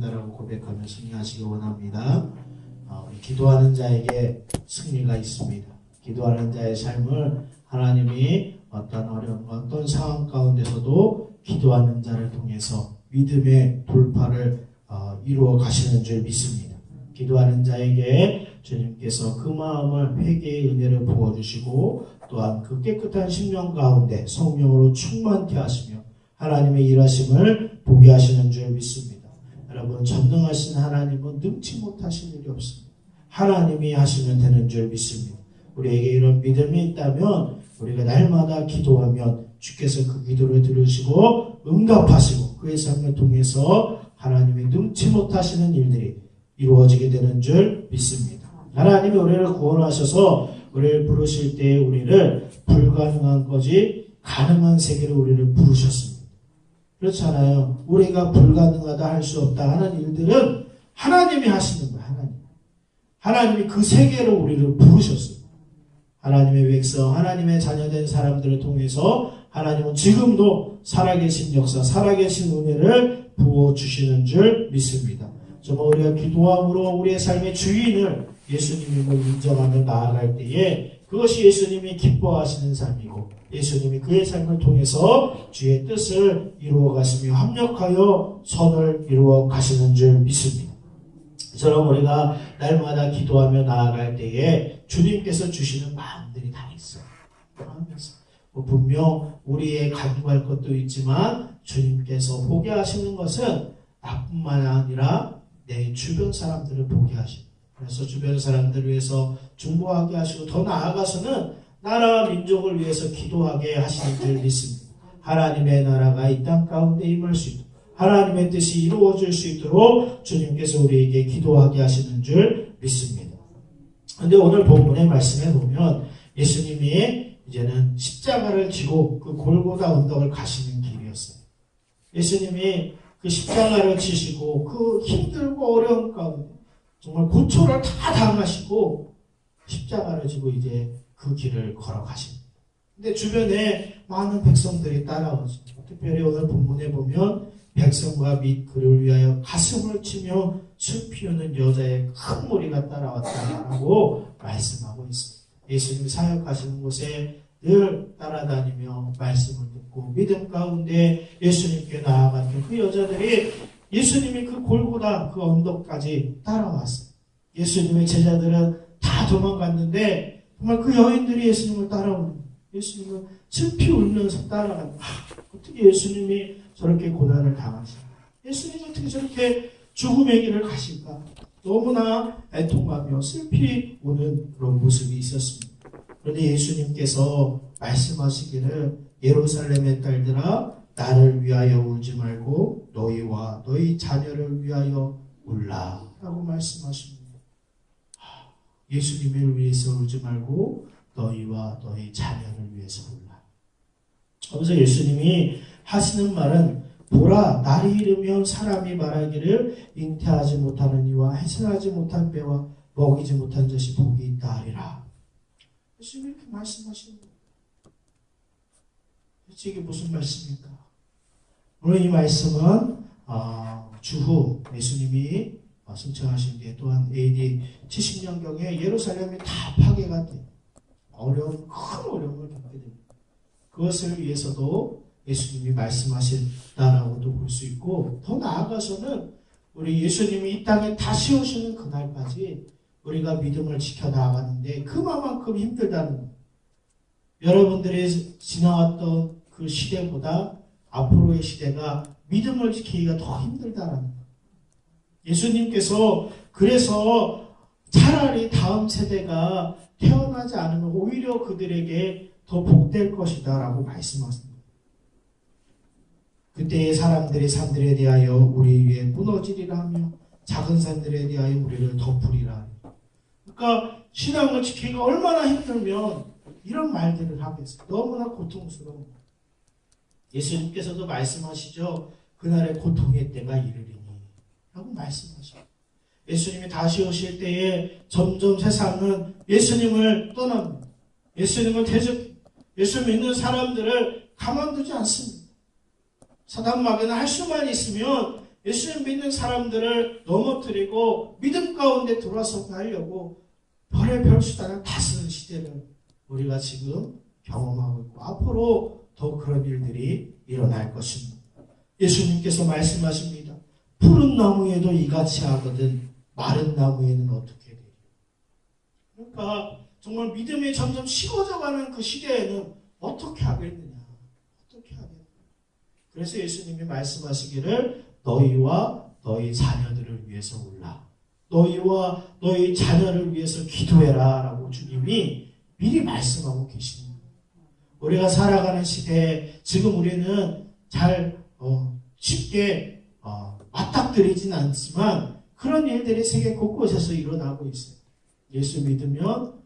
기도한다라고 고백하며 승리하시기 원합니다. 우리 기도하는 자에게 승리가 있습니다. 기도하는 자의 삶을 하나님이 어떤 어려움과 어떤 상황 가운데서도 기도하는 자를 통해서 믿음의 돌파를 이루어 가시는 줄 믿습니다. 기도하는 자에게 주님께서 그 마음을 회개의 은혜를 부어주시고 또한 그 깨끗한 심령 가운데 성령으로 충만케 하시며 하나님의 일하심을 보게 하시는 줄 믿습니다. 여러분, 전능하신 하나님은 능치 못하신 일이 없습니다. 하나님이 하시면 되는 줄 믿습니다. 우리에게 이런 믿음이 있다면 우리가 날마다 기도하면 주께서 그 기도를 들으시고 응답하시고 그의 삶을 통해서 하나님이 능치 못하시는 일들이 이루어지게 되는 줄 믿습니다. 하나님이 우리를 구원하셔서 우리를 부르실 때에 우리를 불가능한 거지 가능한 세계로 우리를 부르셨습니다. 그렇잖아요. 우리가 불가능하다 할 수 없다 하는 일들은 하나님이 하시는 거예요. 하나님이 그 세계로 우리를 부르셨어요. 하나님의 백성, 하나님의 자녀된 사람들을 통해서 하나님은 지금도 살아계신 역사, 살아계신 은혜를 부어주시는 줄 믿습니다. 정말 우리가 기도함으로 우리의 삶의 주인을 예수님을 인정하며 나아갈 때에 그것이 예수님이 기뻐하시는 삶이고 예수님이 그의 삶을 통해서 주의 뜻을 이루어 가시며 합력하여 선을 이루어 가시는 줄 믿습니다. 저처럼 우리가 날마다 기도하며 나아갈 때에 주님께서 주시는 마음들이 다 있어요. 분명 우리의 간구할 것도 있지만 주님께서 보게 하시는 것은 나뿐만 아니라 내 주변 사람들을 보게 하십니다. 그래서 주변 사람들을 위해서 중보하게 하시고 더 나아가서는 나라와 민족을 위해서 기도하게 하시는 줄 믿습니다. 하나님의 나라가 이 땅 가운데 임할 수 있도록 하나님의 뜻이 이루어질 수 있도록 주님께서 우리에게 기도하게 하시는 줄 믿습니다. 그런데 오늘 본문의 말씀에 보면 예수님이 이제는 십자가를 지고 그 골고다 언덕을 가시는 길이었어요. 예수님이 그 십자가를 지시고 그 힘들고 어려운 가운데 정말 고초를 다 당하시고 십자가를 지고 이제 그 길을 걸어가십니다. 근데 주변에 많은 백성들이 따라오죠. 특별히 오늘 본문에 보면 백성과 및 그를 위하여 가슴을 치며 슬피 우는 여자의 큰 무리가 따라왔다라고 말씀하고 있습니다. 예수님이 사역하시는 곳에 늘 따라다니며 말씀을 듣고 믿음 가운데 예수님께 나아갔던 그 여자들이 예수님이 그 골고다 그 언덕까지 따라왔어요. 예수님의 제자들은 다 도망갔는데 정말 그 여인들이 예수님을 따라오는 거예요. 예수님은 슬피 울면서 따라가는 거예요. 어떻게 예수님이 저렇게 고난을 당하실까? 예수님이 어떻게 저렇게 죽음의 길을 가실까? 너무나 애통하며 슬피 우는 그런 모습이 있었습니다. 그런데 예수님께서 말씀하시기를 예루살렘의 딸들아 나를 위하여 울지 말고 너희와 너희 자녀를 위하여 울라 라고 말씀하십니다. 예수님을 위해서 울지 말고 너희와 너희 자녀를 위해서 울라. 그래서 예수님이 하시는 말은 보라 날이 이르면 사람이 말하기를 잉태하지 못하는 이와 해산하지 못한 배와 먹이지 못한 젖이 복이 있다 하리라. 예수님이 이렇게 말씀하시는 거예요. 도대체 이게 무슨 말씀입니까? 오늘 이 말씀은 주후 예수님이 승천하신 뒤에 또한 AD 70년경에 예루살렘이 다 파괴가 돼요. 큰 어려움을 겪게 됩니다. 그것을 위해서도 예수님이 말씀하신다라고도 볼 수 있고 더 나아가서는 우리 예수님이 이 땅에 다시 오시는 그날까지 우리가 믿음을 지켜나가는데 그만큼 힘들다는 거예요. 여러분들이 지나왔던 그 시대보다 앞으로의 시대가 믿음을 지키기가 더 힘들다라는 거예요. 예수님께서 그래서 차라리 다음 세대가 태어나지 않으면 오히려 그들에게 더 복될 것이다 라고 말씀하십니다. 그때의 사람들이 산들에 대하여 우리 위에 무너지리라 하며 작은 산들에 대하여 우리를 덮으리라. 그러니까 신앙을 지키기가 얼마나 힘들면 이런 말들을 하겠어요. 너무나 고통스러운 거. 예수님께서도 말씀하시죠. 그날의 고통의 때가 이르리니 라고 말씀하시죠. 예수님이 다시 오실 때에 점점 세상은 예수님을 떠납니다. 예수님을 예수 믿는 사람들을 가만두지 않습니다. 사단 마귀는 할 수만 있으면 예수님 믿는 사람들을 넘어뜨리고 믿음 가운데 들어서게 하려고 별의별 수단을 다 쓰는 시대를 우리가 지금 경험하고 있고 앞으로 더 그런 일들이 일어날 것입니다. 예수님께서 말씀하십니다. 푸른 나무에도 이같이 하거든 마른 나무에는 어떻게 되리요. 그러니까 정말 믿음이 점점 식어져가는 그 시대에는 어떻게 하겠느냐. 어떻게 하겠느냐. 그래서 예수님이 말씀하시기를 너희와 너희 자녀들을 위해서 울라. 너희와 너희 자녀를 위해서 기도해라 라고 주님이 미리 말씀하고 계십니다. 우리가 살아가는 시대에 지금 우리는 잘 쉽게 맞닥뜨리진 않지만 그런 일들이 세계 곳곳에서 일어나고 있어요. 예수 믿으면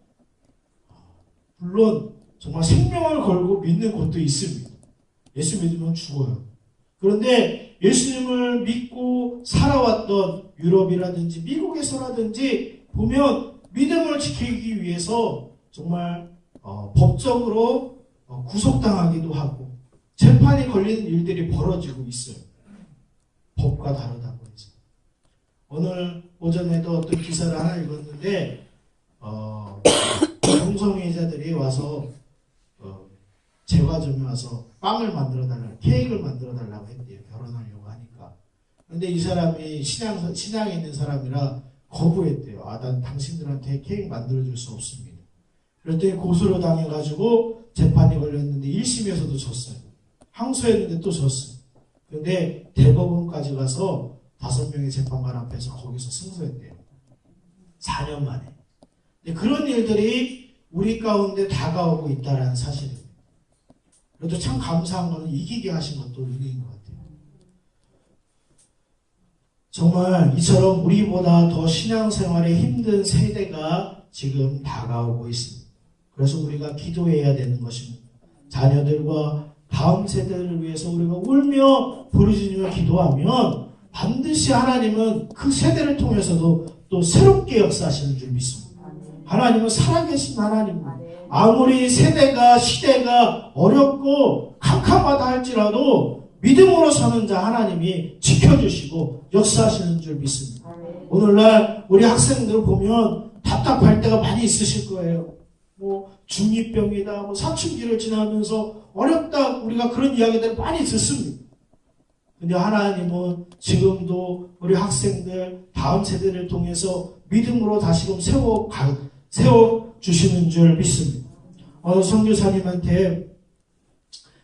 물론 정말 생명을 걸고 믿는 곳도 있습니다. 예수 믿으면 죽어요. 그런데 예수님을 믿고 살아왔던 유럽이라든지 미국에서라든지 보면 믿음을 지키기 위해서 정말 법적으로 구속당하기도 하고 재판이 걸리는 일들이 벌어지고 있어요. 법과 다르다고 해서. 오늘 오전에도 어떤 기사를 하나 읽었는데 동성애자들이 와서 제과점에 와서 빵을 만들어달라고 케이크를 만들어달라고 했대요. 결혼하려고 하니까. 그런데 이 사람이 신앙에 있는 사람이라 거부했대요. 난 당신들한테 케이크 만들어줄 수 없습니다. 그랬더니 고소를 당해가지고 재판이 걸렸는데 1심에서도 졌어요. 항소했는데 또 졌어요. 그런데 대법원까지 가서 5명의 재판관 앞에서 거기서 승소했대요. 4년 만에. 근데 그런 일들이 우리 가운데 다가오고 있다는 사실입니다. 그래도 참 감사한 것은 이기게 하신 것도 은혜인 것 같아요. 정말 이처럼 우리보다 더 신앙생활에 힘든 세대가 지금 다가오고 있습니다. 그래서 우리가 기도해야 되는 것입니다. 자녀들과 다음 세대를 위해서 우리가 울며 부르짖으며 기도하면 반드시 하나님은 그 세대를 통해서도 또 새롭게 역사하시는 줄 믿습니다. 하나님은 살아계신 하나님입니다. 아무리 세대가 시대가 어렵고 캄캄하다 할지라도 믿음으로 사는 자 하나님이 지켜주시고 역사하시는 줄 믿습니다. 오늘날 우리 학생들 보면 답답할 때가 많이 있으실 거예요. 중2병이다, 사춘기를 지나면서 어렵다, 우리가 그런 이야기들을 많이 듣습니다. 근데 하나님은 지금도 우리 학생들, 다음 세대를 통해서 믿음으로 다시금 세워주시는 줄 믿습니다. 어느 선교사님한테,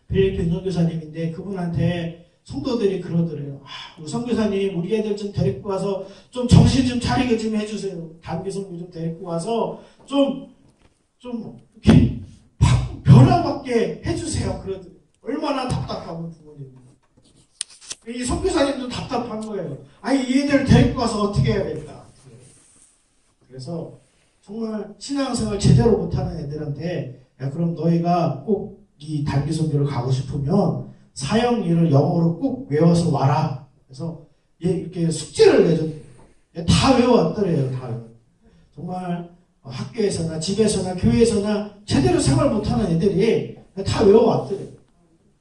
필리핀 선교사님인데 그분한테 성도들이 그러더래요. 우리 선교사님, 우리 애들 좀 데리고 와서 좀 정신 좀 차리게 좀 해주세요. 단기 선교 좀 데리고 와서 좀 이렇게 변화받게 해주세요. 그러더래요. 얼마나 답답하면 부모님. 이 선교사님도 답답한 거예요. 이 애들 데리고 와서 어떻게 해야 될까. 그래서 정말 신앙생활 제대로 못하는 애들한테 그럼 너희가 꼭 이 단기 선교를 가고 싶으면 사형리를 영어로 꼭 외워서 와라. 그래서 이렇게 숙제를 내줬대요. 다 외워왔더래요. 다. 정말 학교에서나 집에서나 교회에서나 제대로 생활 못하는 애들이 다 외워왔더래요.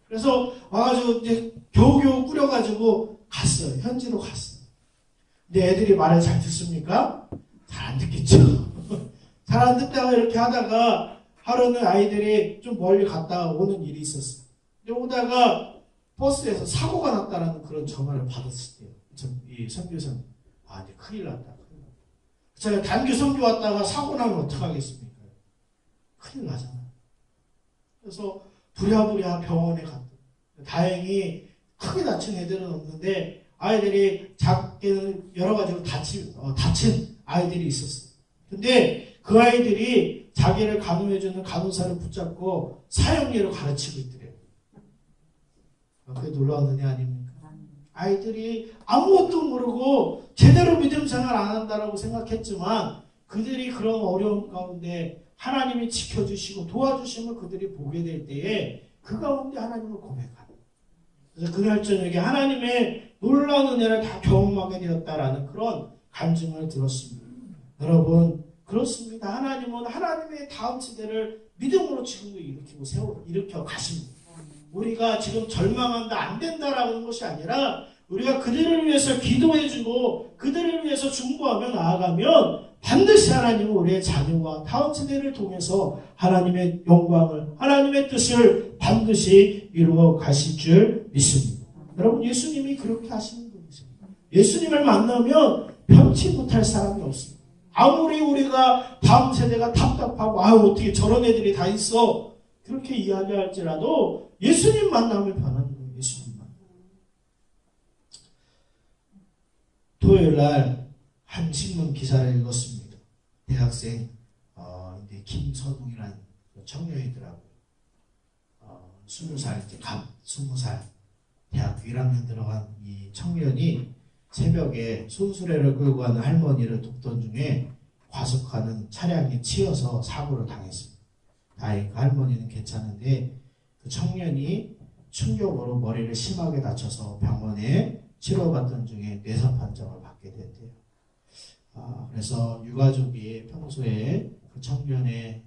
그래서 와가지고 이제 겨우겨우 꾸려가지고 갔어요. 현지로 갔어요. 근데 애들이 말을 잘 듣습니까? 잘 안 듣겠죠. 잘 안 듣다가 이렇게 하다가 하루는 아이들이 좀 멀리 갔다 오는 일이 있었어요. 근데 오다가 버스에서 사고가 났다라는 그런 전화를 받았을 때요. 이 선교사님, 이제 큰일 났다. 제가 단기 선교 왔다가 사고 나면 어떡하겠습니까? 큰일 나잖아요. 그래서 부랴부랴 병원에 갔다. 다행히 크게 다친 애들은 없는데 아이들이 작게는 여러 가지로 다친 아이들이 있었어요. 근데 그 아이들이 자기를 간호해주는 간호사를 붙잡고 사형리를 가르치고 있더래요. 그게 놀라운 은혜 아닙니까? 아이들이 아무것도 모르고 제대로 믿음 생활 안 한다라고 생각했지만 그들이 그런 어려움 가운데 하나님이 지켜주시고 도와주시면 그들이 보게 될 때에 그 가운데 하나님을 고백하는. 그래서 그날 저녁에 하나님의 놀라운 은혜를 다 경험하게 되었다라는 그런 간증을 들었습니다. 여러분 그렇습니다. 하나님은 하나님의 다음 세대를 믿음으로 지금도 일으켜 가십니다. 우리가 지금 절망한다 안 된다라는 것이 아니라 우리가 그들을 위해서 기도해주고 그들을 위해서 중보하며 나아가면 반드시 하나님은 우리의 자녀와 다음 세대를 통해서 하나님의 영광을, 하나님의 뜻을 반드시 이루어 가실 줄 믿습니다. 여러분, 예수님이 그렇게 하시는 분이세요. 예수님을 만나면 편치 못할 사람이 없습니다. 아무리 우리가 다음 세대가 답답하고 어떻게 저런 애들이 다 있어 그렇게 이야기할지라도 예수님 만나면 변하는 거예요. 예수님만. 토요일 날 한 신문 기사를 읽었습니다. 대학생 김선웅이라는 청년이더라고요. 20살, 이제 갓 20살 대학교 1학년 들어간 이 청년이 새벽에 손수레를 끌고 가는 할머니를 돕던 중에 과속하는 차량에 치여서 사고를 당했습니다. 다행히 그 할머니는 괜찮은데 그 청년이 충격으로 머리를 심하게 다쳐서 병원에 치료받던 중에 뇌사 판정을 받게 됐대요. 그래서 유가족이 평소에 그 청년의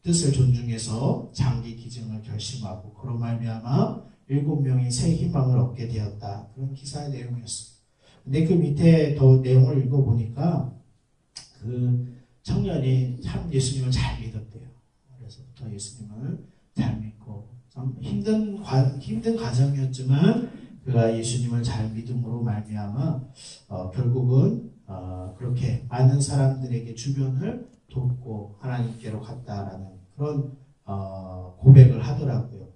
뜻을 존중해서 장기 기증을 결심하고 그로 말미암아 7명이 새 희망을 얻게 되었다. 그런 기사의 내용이었습니다. 근데 그 밑에 더 내용을 읽어보니까 그 청년이 참 예수님을 잘 믿었대요. 그래서부터 예수님을 잘 믿고 참 힘든 과정이었지만 그가 예수님을 잘 믿음으로 말미암아 결국은 그렇게 많은 사람들에게 주변을 돕고 하나님께로 갔다라는 그런 고백을 하더라고요.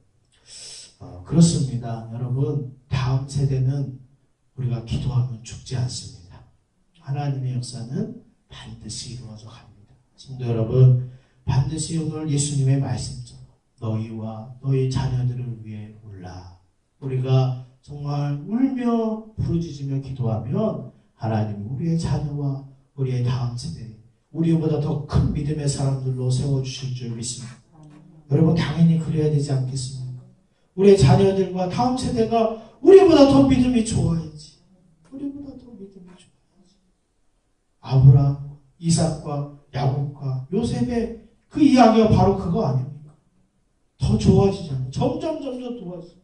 그렇습니다. 여러분, 다음 세대는 우리가 기도하면 죽지 않습니다. 하나님의 역사는 반드시 이루어져 갑니다. 성도 여러분, 반드시 오늘 예수님의 말씀처럼 너희와 너희 자녀들을 위해 울라. 우리가 정말 울며 부르짖으며 기도하면 하나님이 우리의 자녀와 우리의 다음 세대, 우리보다 더 큰 믿음의 사람들로 세워주실 줄 믿습니다. 여러분, 당연히 그래야 되지 않겠습니까? 우리의 자녀들과 다음 세대가 우리보다 더 믿음이 좋아야지. 우리보다 더 믿음이 좋아야지. 아브라함, 이삭과 야곱과 요셉의 그 이야기가 바로 그거 아닙니까? 더 좋아지잖아요. 점점 좋아지죠.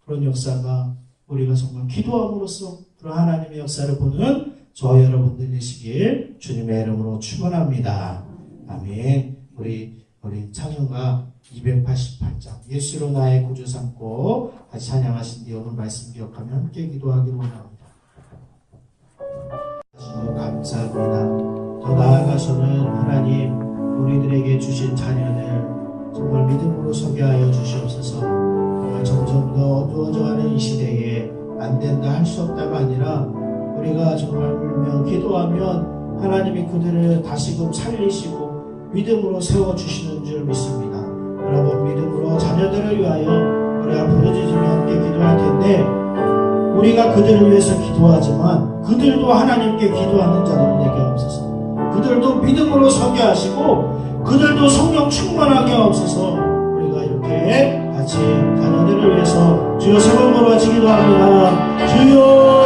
그런 역사가 우리가 정말 기도함으로써 그런 하나님의 역사를 보는 저와 여러분들 되시길 주님의 이름으로 축원합니다. 아멘. 우리 찬양가 288장 예수로 나의 구주 삼고 같이 찬양하신 뒤 오늘 말씀 기억하며 함께 기도하기를 원합니다. 감사합니다. 더 나아가서는 하나님 우리들에게 주신 자녀들 정말 믿음으로 서게 하여 주시옵소서. 정말 점점 더 어두워져가는 이 시대에 안 된다 할 수 없다가 아니라 우리가 정말 울며 기도하면 하나님이 그들을 다시금 살리시고 믿음으로 세워주시는 줄 믿습니다. 여러분, 믿음으로 자녀들을 위하여 우리가 부르짖으며 함께 기도할 텐데 우리가 그들을 위해서 기도하지만 그들도 하나님께 기도하는 자들 되게 하옵소서. 그들도 믿음으로 서게 하시고 그들도 성령 충만하게 하옵소서. 우리가 이렇게 같이 자녀들을 위해서 주여 세 번 걸어같이 기도합니다. 주여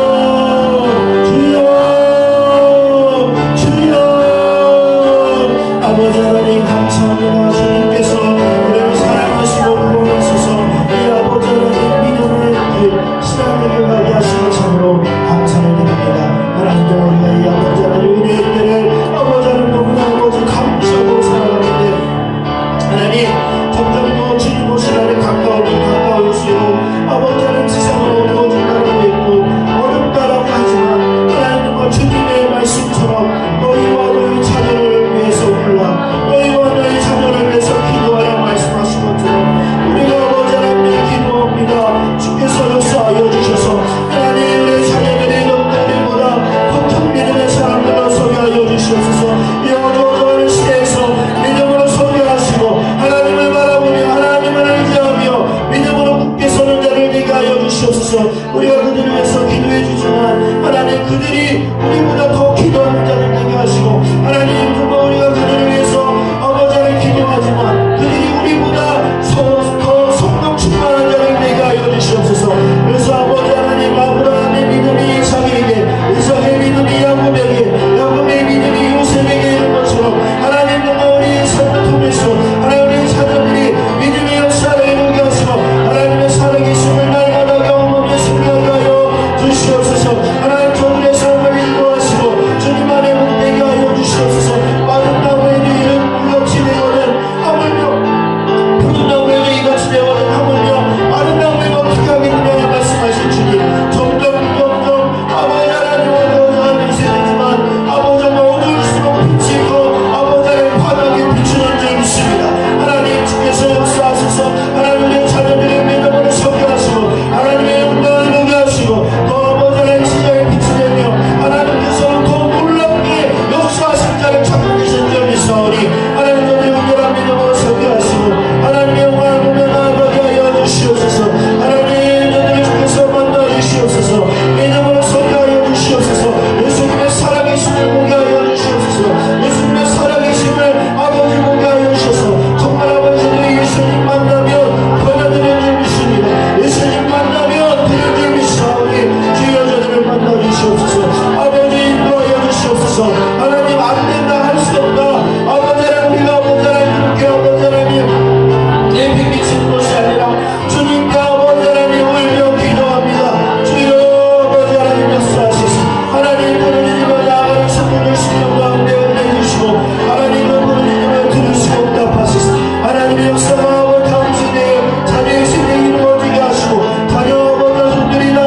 아버지 하나님 감사합니다. 주님께서 우리를 사랑하시고 구원하셔서 이 아버지 하나님 믿음의 길 신앙을 가게 하시는 참으로 감사를 드립니다. 하나님도 우리가 이 아버지 하나님 은혜의 때를 아버지 하나님 너무나 아버지 감사하고 살아가는데 하나님 점점 더 주님 오실 날에 가까울수록 아버지 하나님 세상으로 어두워진다고 있고 어렵다라고 하지만 하나님 정말 주님의 말씀처럼 너희와 너희 자녀를 위해서 울라 너희와 너희 자녀를 위해서 기도하라 말씀하신 것처럼 우리가 아버지 하나님께 기도합니다. 주께서 역사하여 주셔서 하나님 우리 자녀들이 우리보다 더 큰 믿음의 사람들로 서게 하여 주시옵소서. 이 어두워져가는 시대에서 믿음으로 서게 하시고 하나님을 바라보며 하나님을 의지하며 믿음으로 굳게 서는 자를 되게 하여 주시옵소서. 우리가 그들을 위해서 기도해 주지만 하나님 그들이 우리보다 더 기도하는 자를 되게 하시고 하나님 그거 우리가 그들을 위해서 아버지 하나님 기도하지만 그들이 우리보다 더 성령 충만한 자를 되게 하여 주시옵소서. 그래서 아버지 하나님 아브라함의 믿음이 이삭에게 이삭의 믿음이 야곱에게 야곱의 믿음이 요셉에게 이런 것처럼 하나님 정말 우리의 삶을 통해서 하나님의 자녀들이 믿음의 역사를 이루게 하시고 하나님의 살아계심을 날마다 믿음으로 서게 하여 주시옵소서. 예수님의 살아계심을 보게 하여 주시옵소서. 예수님의 살아계심을 아버지 보게 하여 주셔서 정말 아버지는 예수님 만나면 권하되는 줄 믿습니다. 예수님 만나면 되는 줄 믿사오니 주여 저들을 만나 주시옵소서. 아버지 인도하여 주시옵소서. 하나님 안 된다 할 수 없다. 아버지 하나님과 아버지 하나님 그렇게 아버지 하나님 내비치는 것이 아니라 주님께 아버지 하나님 울며 기도합니다. 주여 아버지 하나님 역사하시소. 하나님 부르짖으며 나아가는 성도들 심령 가운데 은혜주시고 하나님은 부르짖으며 들으시고 응답하시소. 하나님의 역사가 아버지 다음 세대에 자녀의 세대에 이루어지게 하시고 자녀 아버지 자손들이나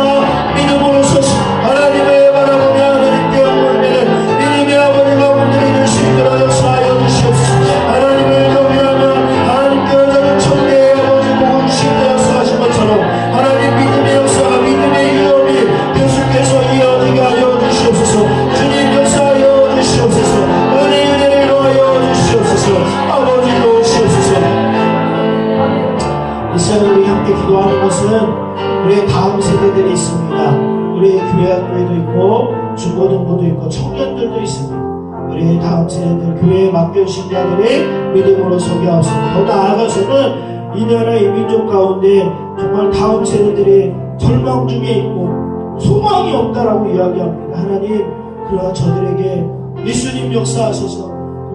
믿음으로 서시 하나님의 바라보며 하나님께 영광되는 믿음의 아버지가 오늘이 되시는 그런 역사하여 주시옵소서. 하나님을 경외하며 하나님께 여자는 천대의 아버지 복을 주신다 역사하신 것처럼 하나님 믿음의 역사가 믿음의 위험이 계속해서 이어지게 하여 주시옵소서. 주님 역사하여 주시옵소서. 은혜를 이루하여 주시옵소서. 아버지 도우시옵소서. 이 시간에 우리 함께 기도하는 것은 우리의 다음 세대들이 있습니다. 우리의 교회 학교에도 있고 중고등부도 있고 청년들도 있습니다. 우리의 다음 세대들 교회에 맡겨주신 자들이 믿음으로 서게 하옵소서. 더 나아가서는 이 나라 이 민족 가운데 정말 다음 세대들이 절망 중에 있고 소망이 없다라고 이야기합니다. 하나님 그러한 저들에게 예수님 역사하셔서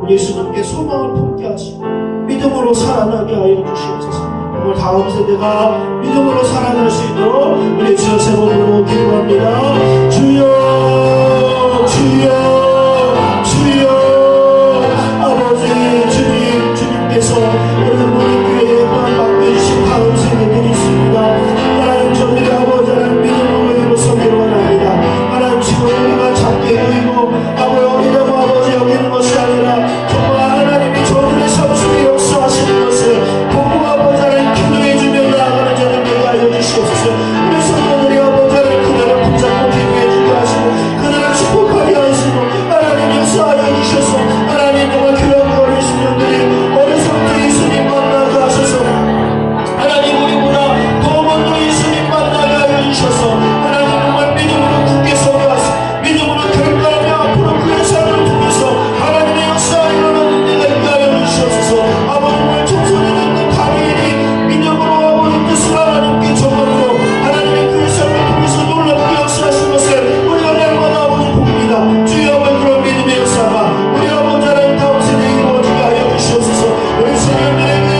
예수님께 소망을 품게 하시고 믿음으로 살아나게 하여 주시옵소서. 정말 다음 세대가 믿음으로 살아날 수 있도록 우리 주여 세 번으로 기도합니다. 주여 주여 주여 아버지 주님 주님께서 우리 교회에 맡겨주신 다음 세대들이 있습니다. 하나님 저들이 아버지 하나님 믿음으로 이루어서기를 원합니다. 하나님 지금 우리가 작게 보이고 아버지 어리다고 아버지 여기는 것이 아니라 정말 하나님이 저들의 삶 속에 역사하시는 것을 보고 아버지 하나님 기도해주며 나아가는 자들 되게 알려 주시옵소서. 우리 성도들이 아버지 하나님 그들을 붙잡고 기도해주게 하시고 그들을 축복하게 하시고 하나님 역사하여 주셔서 하나님 정말 그런 어린 신령들이 어려서부터 예수님 만나게 하셔서 하나님 우리보다 더 먼저 예수님 만나게 하여 주셔서 하나님 정말 믿음으로 굳게 서게 하시고 믿음으로 결단하며 앞으로 그의 삶을 통해서 하나님의 역사가 일어나는 데가 있게 하여 주시옵소서. 아버지 오늘 청소년들 다니엘이 믿음으로 아버지 뜻을 하나님께 전함으로 하나님의 그의 삶을 통해서 놀랍게 역사하신 것을 우리가 날마다 아버지 봅니다. 주여 아버지 그런 믿음의 역사가 우리 아버지 하나님 다음 세대에 이루어지게 하여 주시옵소서. 우리 청년들에게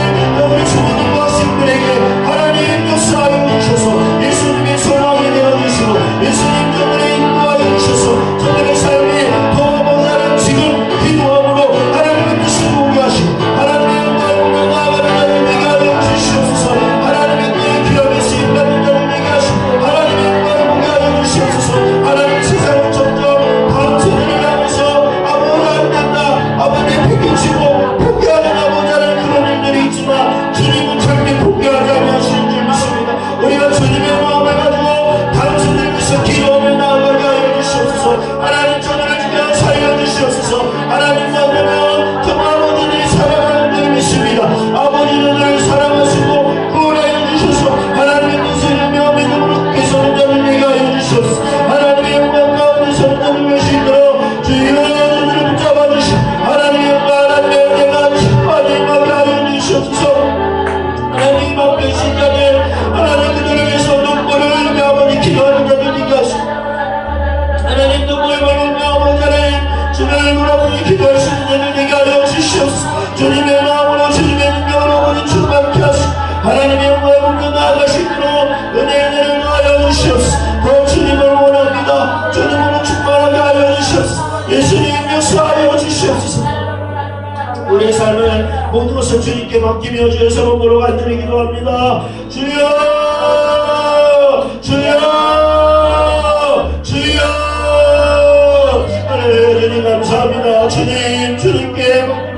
우리 주부들과 학생들에게 하나님 역사하여 주셔서 예수님의 소망이 되어주시고 예수님 저들의 인도하여 주셔서 저들의 삶이 더 아버지 하나님 지금 기도함으로 하나님의 뜻을 보게 하시고 하나님의 영광을 보며 나아가는 자들 되게 하여 주시옵소서. 하나님의 뜻에 귀함에 쓰임받는 자들 되게 하시고 하나님의 영광을 보게 하여 주시옵소서. 하나님 세상은 점점 다음 세대를 향해서 아버지 안 된다 아버지 팽개치고 포기하는 아버지 하나님 그런 일들이 있지만 주님은 절대 포기하지 않으시는 줄 믿습니다. 우리가 주님의 마음을 가지고 다른 세대를 위해서 기도하며 나아가게 하여 주시옵소서. 하나님 저들을 주여 살려주시옵소서. 하나님 만나면 정말 아버지들이 사랑하는 줄 믿습니다. 아버지 저들을 사랑하시고 구원하여 주셔서 하나님의 뜻을 이루며 믿음으로 굳게 서는 자들 되게 하여 주시옵소서. 하나님의 영광 가운데 서는 자들 되실 수 있도록 주여 저들을 붙잡아 주시고 하나님의 영광 하나님의 은혜가 마지막에 하여 주시옵소서. 하나님 앞에 신 자들 하나님 그들을 위해서 눈물을 흘리며 아버지 기도하는 자들 되게 하시고 하나님 눈물을 흘리며 아버지 하나님 주님을 돌아보니 기도할 수 있는 자들 되게 하여 주시옵소서. 주님의 마음으로 주님의 능력으로 아버지 충만케 하시고 하나님의 영광을 보며 나아가시도록 은혜를 하여 주시옵소서. 더 주님을 원합니다. 주님으로 충만하게 하여 주시옵소서. 예수님 역사하여 주시옵소서. 우리의 삶을 모든 것을 주님께 맡기며 주의 서로 간절히 기도합니다. 주여 주여 주여 주님 감사합니다. 주님께